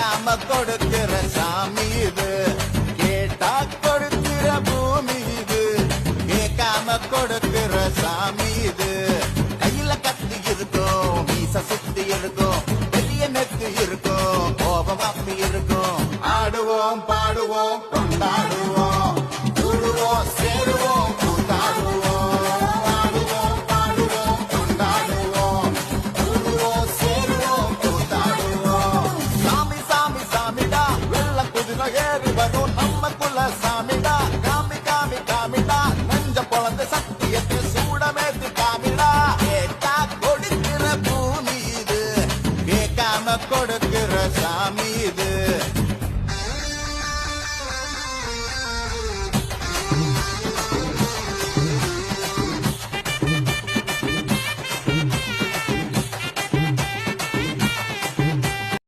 கேட்காம கொடுக்கிற சாமி இது, கேட்டா கொடுக்கிற பூமி இது, கேட்காம கொடுக்கிற சாமி இது. கையில கத்தி இருக்கும், மீச சுத்தி இருக்கும், பெரிய நெத்து இருக்கும், கோபம் அப்படி இருக்கும். ஆடுவோம் பாடுவோம் கொண்டாடுவோம், கூடுவோம் சேருவோம் கூத்தாடுவோம். ஆடுவோம் பாடுவோம் கொண்டாடுவோம், கூடுவோம் சேருவோம் கூத்தாடுவோம். சாமி சாமி சாமிடா, வெள்ள குதிரை ஏறி வரும் நம்ம குல சாமிடா. காமி காமி காமிடா, நெஞ்ச பொழந்த சத்தியத்தை சூடமேத்து காமிடா. கேட்டா கொடுக்கிற பூமி இது, கேட்காம கொடுக்கிற சாமி இது.